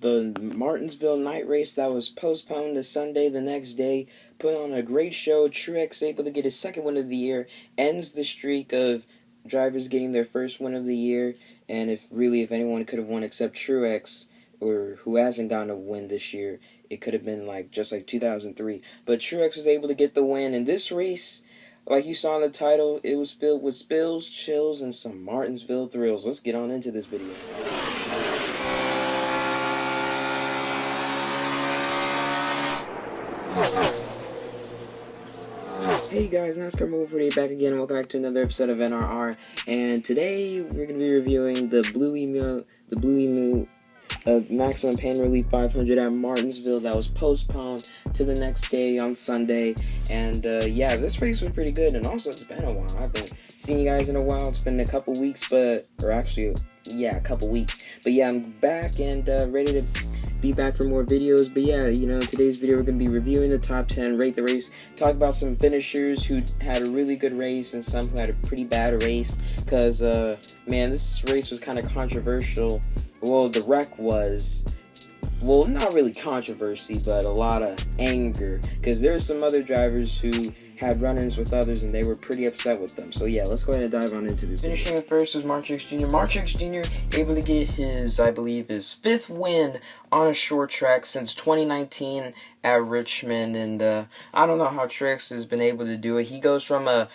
the Martinsville night race that was postponed to Sunday the next day put on a great show. Truex able to get his second win of the year, ends the streak of drivers getting their first win of the year. And if anyone could have won except Truex, or who hasn't gotten a win this year, it could have been just like 2003. But Truex was able to get the win, and this race, like you saw in the title, it was filled with spills, chills, and some Martinsville thrills. Let's get on into this video. Hey guys, NASCAR Mobile 48 back again. Welcome back to another episode of NRR. And today we're going to be reviewing the Blue-Emu Maximum Pain Relief 500 at Martinsville that was postponed to the next day on Sunday. And yeah, this race was pretty good, and also it's been a while. I haven't seen you guys in a while. It's been a couple weeks, a couple weeks. But yeah, I'm back and ready to be back for more videos. But yeah, today's video we're going to be reviewing the top 10, rate the race, talk about some finishers who had a really good race and some who had a pretty bad race, because man, this race was kind of controversial. Well, the wreck was, well, not really controversy, but a lot of anger, because there were some other drivers who had run-ins with others, and they were pretty upset with them. So yeah, let's go ahead and dive on into this. Finishing it first was Martinsville Jr. Martinsville Jr. able to get his, I believe, his 5th win on a short track since 2019 at Richmond, and I don't know how Truex has been able to do it. He goes from a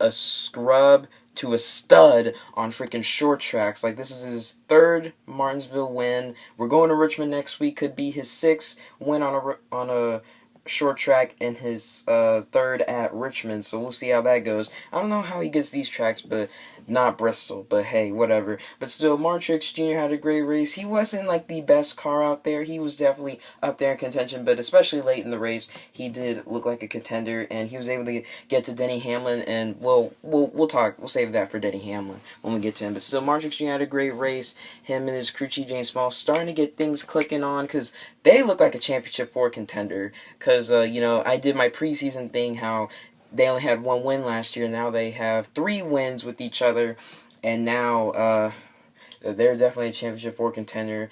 scrub to a stud on freaking short tracks. Like, this is his 3rd Martinsville win. We're going to Richmond next week. Could be his 6th win on a short track and his 3rd at Richmond, so we'll see how that goes. I don't know how he gets these tracks, but not Bristol, but hey, whatever. But still, Martinsville Jr. had a great race. He wasn't like the best car out there. He was definitely up there in contention, but especially late in the race, he did look like a contender, and he was able to get to Denny Hamlin, and we'll save that for Denny Hamlin when we get to him. But still, Martinsville Jr. had a great race. Him and his crew chief James Small starting to get things clicking on, because they look like a championship 4 contender. Because I did my preseason thing, how they only had 1 win last year. Now they have 3 wins with each other, and now they're definitely a championship 4 contender.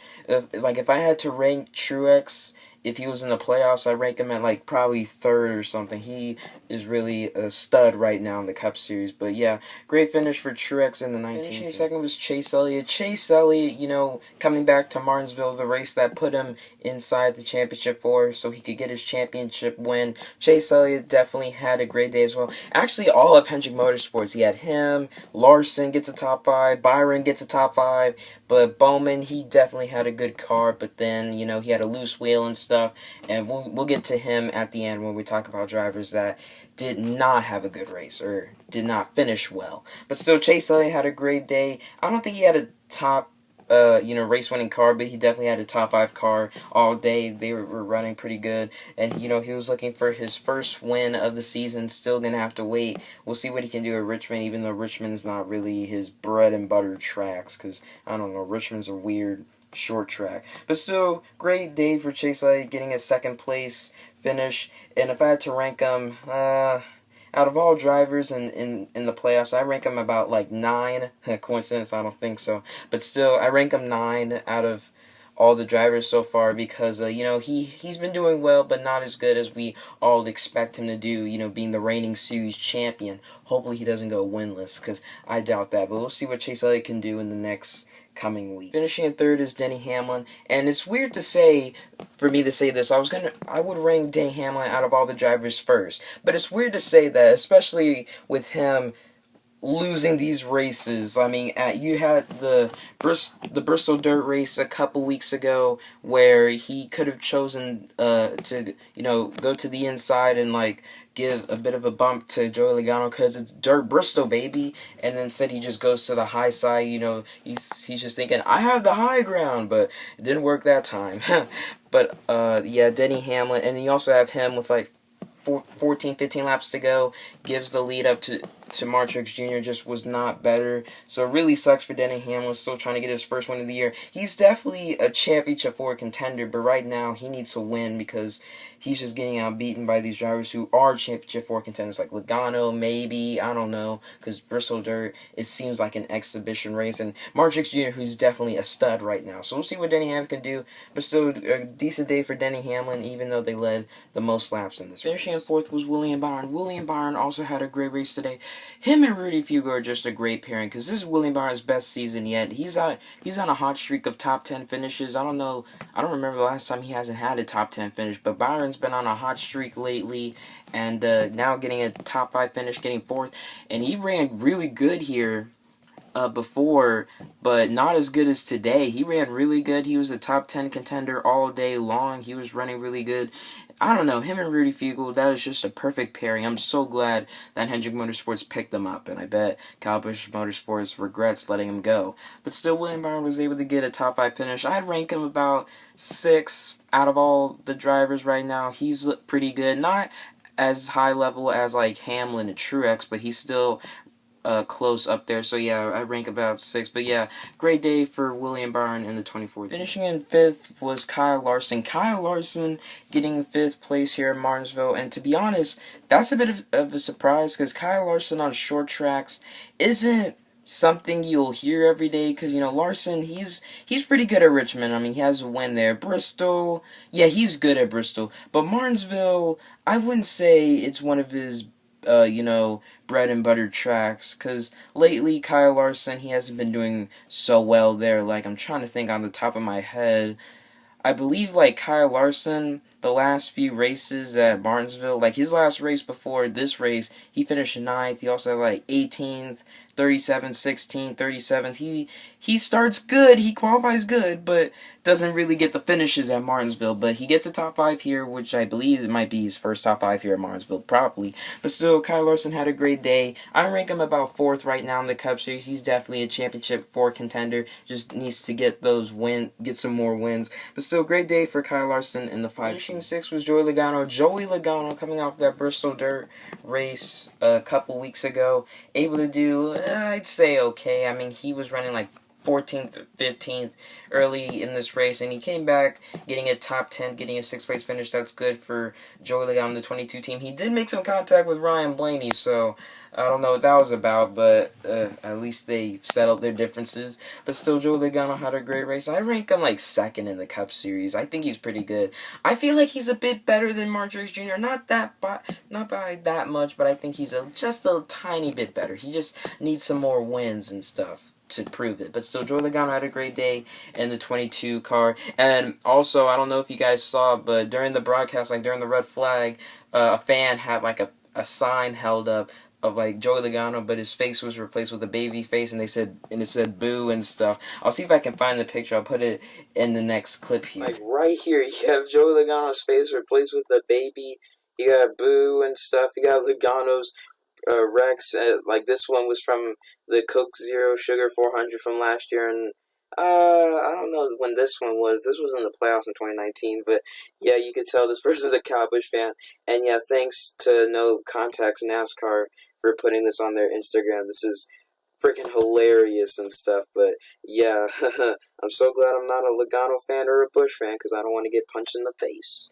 Like, if I had to rank Truex, if he was in the playoffs, I'd rank him at like probably 3rd or something. He is really a stud right now in the Cup Series. But yeah, great finish for Truex in the 19th. Finishing second was Chase Elliott. Chase Elliott, coming back to Martinsville, the race that put him inside the championship 4 so he could get his championship win. Chase Elliott definitely had a great day as well. Actually, all of Hendrick Motorsports, he had him, Larson gets a top 5, Byron gets a top 5, but Bowman, he definitely had a good car, but then, he had a loose wheel and stuff, and we'll get to him at the end when we talk about drivers that did not have a good race or did not finish well. But still, Chase Elliott had a great day. I don't think he had a top race-winning car, but he definitely had a top 5 car all day. They were running pretty good, and he was looking for his first win of the season. Still gonna have to wait. We'll see what he can do at Richmond, even though Richmond's not really his bread and butter tracks, because I don't know, Richmond's a weird short track. But still, great day for Chase Elliott, getting a 2nd place finish. And if I had to rank him, out of all drivers in the playoffs, I rank him about like 9. Coincidence? I don't think so. But still, I rank him 9 out of all the drivers so far, because he's been doing well, but not as good as we all expect him to do, being the reigning series champion. Hopefully he doesn't go winless, because I doubt that, but we'll see what Chase Elliott can do in the next coming week. Finishing in 3rd is Denny Hamlin, and it's weird for me to say this. I would rank Denny Hamlin out of all the drivers first, but it's weird to say that, especially with him losing these races. I mean, you had the Bristol Dirt race a couple weeks ago where he could have chosen to go to the inside and like give a bit of a bump to Joey Logano because it's Dirt Bristol, baby, and instead he just goes to the high side. He's just thinking, I have the high ground, but it didn't work that time. But yeah, Denny Hamlin, and you also have him with like 14, 15 laps to go, gives the lead up to to Martrix Jr. just was not better. So it really sucks for Denny Hamlin, still trying to get his first win of the year. He's definitely a championship 4 contender, but right now he needs to win because he's just getting outbeaten by these drivers who are championship 4 contenders, like Logano, maybe, I don't know, because Bristol Dirt, it seems like an exhibition race, and Martrix Jr., who's definitely a stud right now. So we'll see what Denny Hamlin can do, but still a decent day for Denny Hamlin, even though they led the most laps in this race. Finishing in 4th was William Byron. William Byron also had a great race today. Him and Rudy Fugo are just a great pairing, because this is William Byron's best season yet. He's on a hot streak of top 10 finishes. I don't remember the last time he hasn't had a top 10 finish, but Byron's been on a hot streak lately, and now getting a top 5 finish, getting 4th, and he ran really good here before, but not as good as today. He ran really good. He was a top 10 contender all day long. He was running really good. I don't know, him and Rudy Fugle, that was just a perfect pairing. I'm so glad that Hendrick Motorsports picked them up, and I bet Kyle Busch Motorsports regrets letting him go. But still, William Byron was able to get a top 5 finish. I'd rank him about 6 out of all the drivers right now. He's pretty good. Not as high level as like Hamlin and Truex, but he's still close up there. So yeah, I rank about 6. But yeah, great day for William Byron in the 2014. Finishing in 5th was Kyle Larson. Kyle Larson getting 5th place here in Martinsville, and to be honest, that's a bit of a surprise because Kyle Larson on short tracks isn't something you'll hear every day, because Larson, he's pretty good at Richmond. I mean, he has a win there. Bristol, yeah, he's good at Bristol, but Martinsville, I wouldn't say it's one of his bread and butter tracks, because lately Kyle Larson, he hasn't been doing so well there. Like, I'm trying to think on the top of my head. I believe, like, Kyle Larson, the last few races at Martinsville, like, his last race before this race, he finished 9th. He also had, like, 18th, 37th, 16th, 37th. He starts good, he qualifies good, but doesn't really get the finishes at Martinsville. But he gets a top 5 here, which I believe it might be his first top 5 here at Martinsville, probably. But still, Kyle Larson had a great day. I rank him about 4th right now in the Cup Series. He's definitely a championship 4 contender. Just needs to get get some more wins. But still, great day for Kyle Larson in the 5. Finishing 6th was Joey Logano. Joey Logano, coming off that Bristol Dirt race a couple weeks ago, able to do, I'd say, okay. I mean, he was running like 14th or 15th early in this race, and he came back getting a top 10, getting a 6th place finish. That's good for Joey Logano, the 22 team. He did make some contact with Ryan Blaney, so I don't know what that was about, but at least they settled their differences. But still, Joey Logano had a great race. I rank him like 2nd in the Cup Series. I think he's pretty good. I feel like he's a bit better than Martrix Jr. Not by that much, but I think he's just a tiny bit better. He just needs some more wins and stuff to prove it. But still, Joey Logano had a great day in the 22 car. And also, I don't know if you guys saw, but during the broadcast, like during the red flag, a fan had like a sign held up of like Joey Logano, but his face was replaced with a baby face, and it said boo and stuff. I'll see if I can find the picture. I'll put it in the next clip here. Like right here, you have Joey Logano's face replaced with a baby. You got boo and stuff. You got Logano's Rex. Like this one was from the Coke Zero Sugar 400 from last year, and I don't know when this one was. This was in the playoffs in 2019, but yeah, you could tell this person's a Kyle Busch fan. And yeah, thanks to No Contacts NASCAR for putting this on their Instagram. This is freaking hilarious and stuff, but yeah, I'm so glad I'm not a Logano fan or a Busch fan, because I don't want to get punched in the face.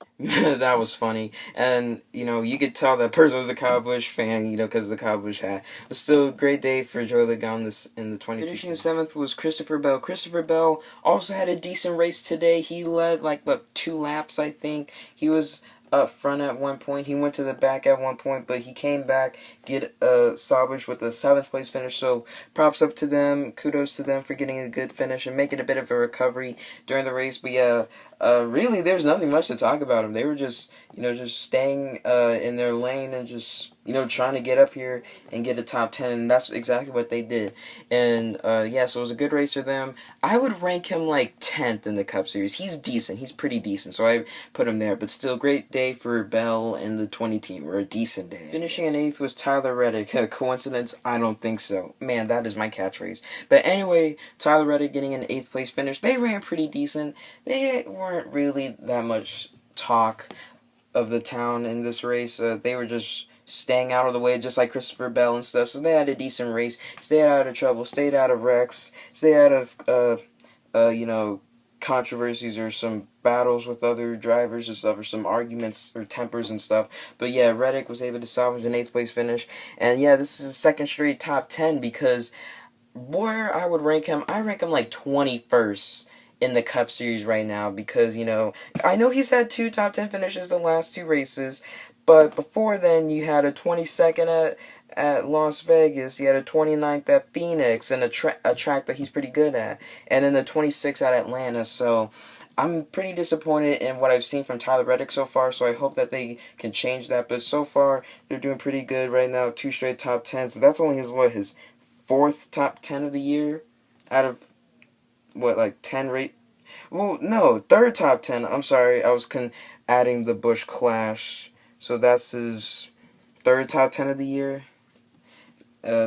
That was funny, and you could tell that person was a Kyle Busch fan, because of the Kyle Busch hat. But still, a great day for Joey Logano in the 22. Finishing 7th was Christopher Bell. Christopher Bell also had a decent race today. He led like 2 laps, I think. He was up front at one point. He went to the back at one point, but he came back, get salvaged with a 7th place finish. So props up to them. Kudos to them for getting a good finish and making a bit of a recovery during the race. But yeah, really, there's nothing much to talk about them. They were just staying in their lane and just trying to get up here and get a top 10, and that's exactly what they did. And yeah, so it was a good race for them. I would rank him like 10th in the Cup Series. He's decent. He's pretty decent, so I put him there. But still, great day for Bell and the 20 team, or a decent day. Finishing in 8th was Tyler Reddick. Coincidence? I don't think so. Man, that is my catchphrase. But anyway, Tyler Reddick getting an 8th place finish. They ran pretty decent. They weren't really that much talk of the town in this race. They were just staying out of the way, just like Christopher Bell and stuff. So they had a decent race, stayed out of trouble, stayed out of wrecks, stayed out of controversies or some battles with other drivers and stuff, or some arguments or tempers and stuff. But yeah, Reddick was able to salvage an 8th place finish, and yeah, this is his second straight top 10, because where I would rank him, I rank him like 21st in the Cup Series right now, because, I know he's had 2 top 10 finishes the last 2 races, but before then, you had a 22nd at Las Vegas, you had a 29th at Phoenix, and a track that he's pretty good at, and then the 26th at Atlanta. So I'm pretty disappointed in what I've seen from Tyler Reddick so far, so I hope that they can change that. But so far, they're doing pretty good right now, 2 straight top 10s. So that's only his 4th top 10 of the year out of 10 rate. Well, no, 3rd top 10. I'm sorry, I was adding the Busch Clash. So that's his 3rd top 10 of the year.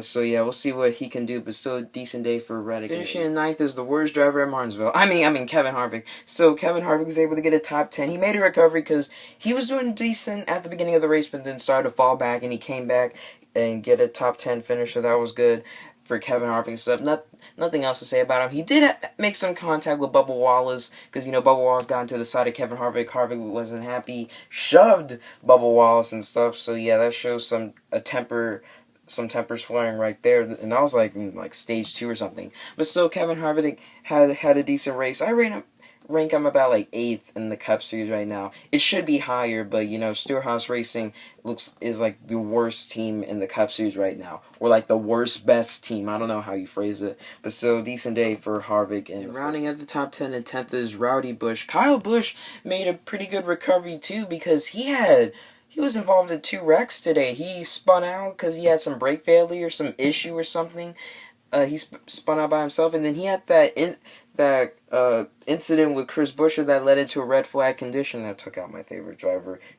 So yeah, we'll see what he can do, but still a decent day for Reddick. Finishing in 9th is the worst driver at Martinsville. I mean Kevin Harvick. So Kevin Harvick was able to get a top 10. He made a recovery because he was doing decent at the beginning of the race, but then started to fall back, and he came back and get a top 10 finish, so that was good for Kevin Harvick and stuff. Nothing else to say about him. He did make some contact with Bubba Wallace, because, Bubba Wallace got into the side of Kevin Harvick. Harvick wasn't happy, shoved Bubba Wallace and stuff, so yeah, that shows some tempers flaring right there, and that was like stage 2 or something. But still, Kevin Harvick had a decent race. I rank him about 8th in the Cup Series right now. It should be higher, but Stewart-Haas Racing is like the worst team in the Cup Series right now, or like the worst best team. I don't know how you phrase it, but still decent day for Harvick. And rounding at the top 10 and 10th is Rowdy Busch. Kyle Busch made a pretty good recovery too, because he was involved in 2 wrecks today. He spun out because he had some brake failure, some issue or something. He spun out by himself, and then he had that incident with Chris Buescher that led into a red flag condition that took out my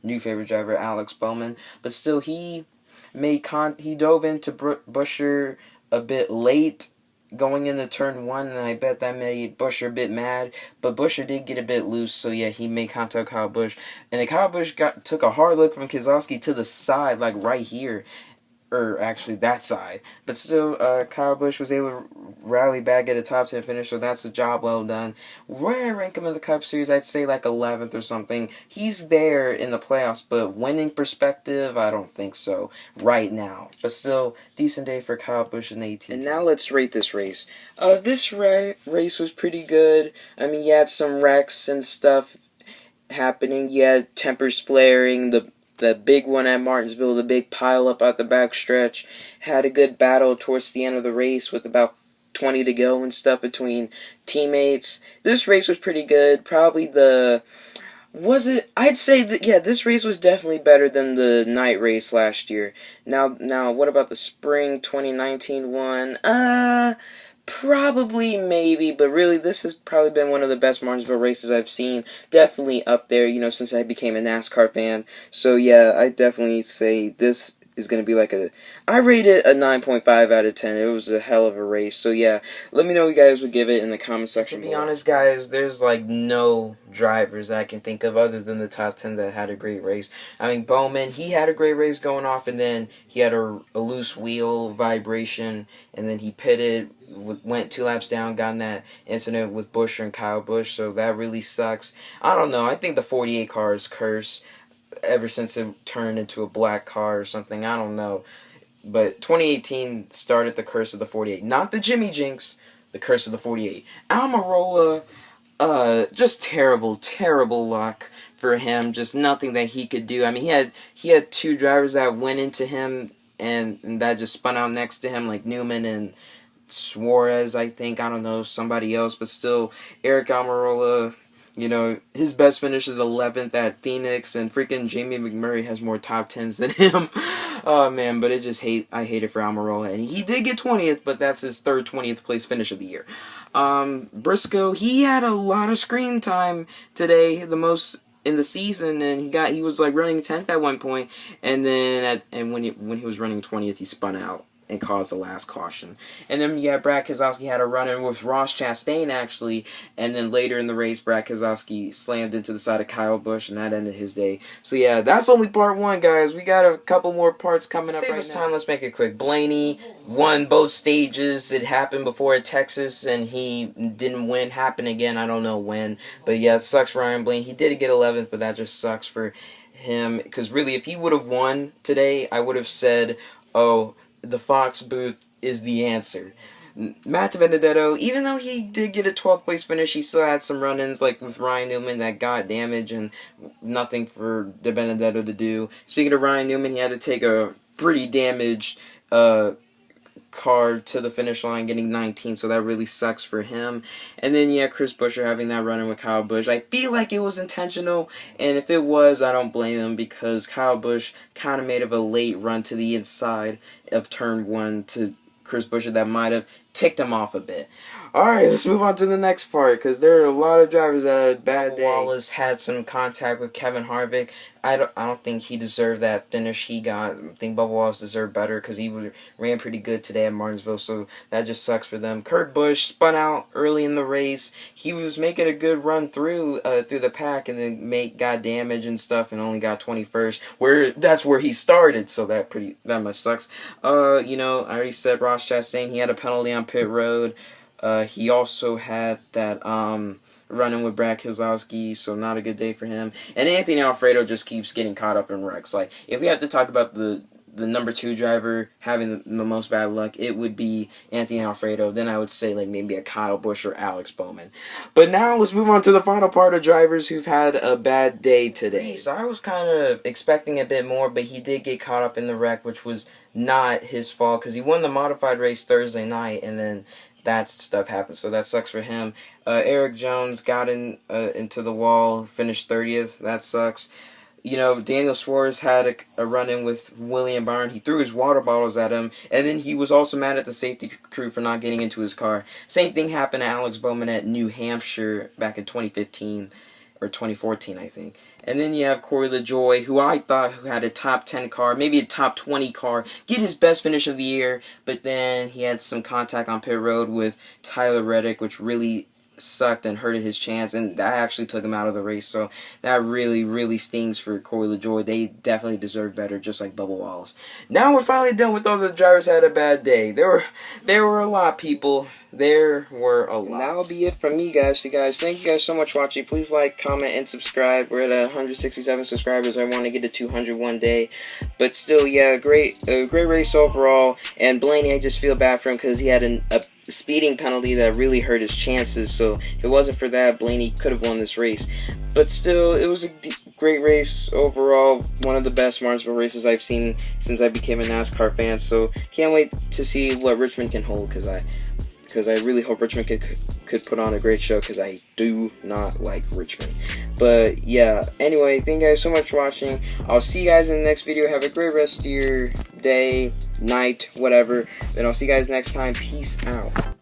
new favorite driver, Alex Bowman. But still, he dove into Buescher a bit late, going into turn 1, and I bet that made Buescher a bit mad, but Buescher did get a bit loose, so yeah, he made contact with Kyle Busch, and then Kyle Busch took a hard look from Keselowski to the side, like right here, or actually that side, but still, Kyle Busch was able to rally back at a top 10 finish, so that's a job well done. Where I rank him in the Cup Series, I'd say like 11th or something. He's there in the playoffs, but winning perspective, I don't think so right now. But still, decent day for Kyle Busch in the 18th. And now let's rate this race. This race was pretty good. I mean, you had some wrecks and stuff happening. You had tempers flaring, the big one at Martinsville, the big pile up at the backstretch. Had a good battle towards the end of the race with about 20 to go and stuff between teammates. This race was pretty good. Probably I'd say that, yeah, this race was definitely better than the night race last year. Now, what about the spring 2019 one? Probably, maybe, but really, this has probably been one of the best Martinsville races I've seen. Definitely up there, since I became a NASCAR fan. So, yeah, I definitely say this is going to be I rate it a 9.5 out of 10. It was a hell of a race. So, yeah, let me know what you guys would give it in the comment section. To be honest, guys, there's, no drivers I can think of other than the top 10 that had a great race. I mean, Bowman, he had a great race going off, and then he had a loose wheel vibration, and then he pitted, went 2 laps down, got in that incident with Buescher and Kyle Busch, so that really sucks. I don't know, I think the 48 car is cursed ever since it turned into a black car or something, I don't know. But 2018 started the curse of the 48. Not the Jimmy Jinx, the curse of the 48. Almirola, just terrible luck for him. Just nothing that he could do. I mean, he had 2 drivers that went into him and that just spun out next to him, like Newman and Suarez, I think. I don't know, somebody else. But still, Eric Almirola, his best finish is 11th at Phoenix, and freaking Jamie McMurray has more top 10s than him. Oh, man, but I hate it for Almirola. And he did get 20th, but that's his 3rd 20th place finish of the year. Briscoe, he had a lot of screen time today, the most in the season, and he was running 10th at one point, and then when he was running 20th, he spun out. and caused the last caution. And then Brad Keselowski had a run-in with Ross Chastain, actually, and then later in the race, Brad Keselowski slammed into the side of Kyle Busch, and that ended his day. So yeah, that's only part 1, guys. We got a couple more parts coming up right now. Let's make it quick. Blaney won both stages. It happened before at Texas, and he didn't win. Happened again, I don't know when. But yeah, it sucks for Ryan Blaney. He did get 11th, but that just sucks for him. Because really, if he would have won today, I would have said, oh, the Fox booth is the answer. Matt Benedetto, even though he did get a 12th place finish, he still had some run-ins like with Ryan Newman that got damage and nothing for De Benedetto to do. Speaking of Ryan Newman, he had to take a pretty damaged car to the finish line, getting 19th, so that really sucks for him. And then yeah, Chris Buescher having that run-in with Kyle Busch. I feel like it was intentional, and if it was, I don't blame him, because Kyle Busch kind of made of a late run to the inside of turn 1 to Chris Buescher that might have ticked him off a bit. Alright, let's move on to the next part, because there are a lot of drivers that had a bad day. Wallace had some contact with Kevin Harvick. I don't think he deserved that finish he got. I think Bubba Wallace deserved better, because he ran pretty good today at Martinsville, so that just sucks for them. Kurt Busch spun out early in the race. He was making a good run through the pack, and then got damage and stuff, and only got 21st. That's where he started, so that much sucks. I already said Ross Chastain. He had a penalty on pit road. He also had that running with Brad Keselowski, so not a good day for him. And Anthony Alfredo just keeps getting caught up in wrecks. Like, if we have to talk about the number 2 driver having the most bad luck, it would be Anthony Alfredo. Then I would say like maybe a Kyle Busch or Alex Bowman. But now let's move on to the final part of drivers who've had a bad day today. So I was kind of expecting a bit more, but he did get caught up in the wreck, which was not his fault, because he won the modified race Thursday night, and then that stuff happened, so that sucks for him. Eric Jones got into the wall, finished 30th. That sucks. Daniel Suarez had a run-in with William Byron. He threw his water bottles at him, and then he was also mad at the safety crew for not getting into his car. Same thing happened to Alex Bowman at New Hampshire back in 2015. Or 2014, I think. And then you have Corey LaJoie, who I thought had a top 10 car, maybe a top 20 car, get his best finish of the year, but then he had some contact on pit road with Tyler Reddick, which really sucked and hurted his chance, and that actually took him out of the race, so that really, really stings for Corey LaJoie. They definitely deserve better, just like Bubba Wallace. Now we're finally done with all the drivers that had a bad day. There were a lot, people. There were a lot. And that'll be it from me, guys. So, guys, thank you guys so much for watching. Please like, comment, and subscribe. We're at 167 subscribers. I want to get to 200 one day. But still, yeah, great race overall. And Blaney, I just feel bad for him because he had a speeding penalty that really hurt his chances. So if it wasn't for that, Blaney could have won this race. But still, it was a great race overall. One of the best Martinsville races I've seen since I became a NASCAR fan. So can't wait to see what Richmond can hold, because I really hope Richmond could put on a great show, because I do not like Richmond. But yeah, anyway, thank you guys so much for watching. I'll see you guys in the next video. Have a great rest of your day, night, whatever. And I'll see you guys next time. Peace out.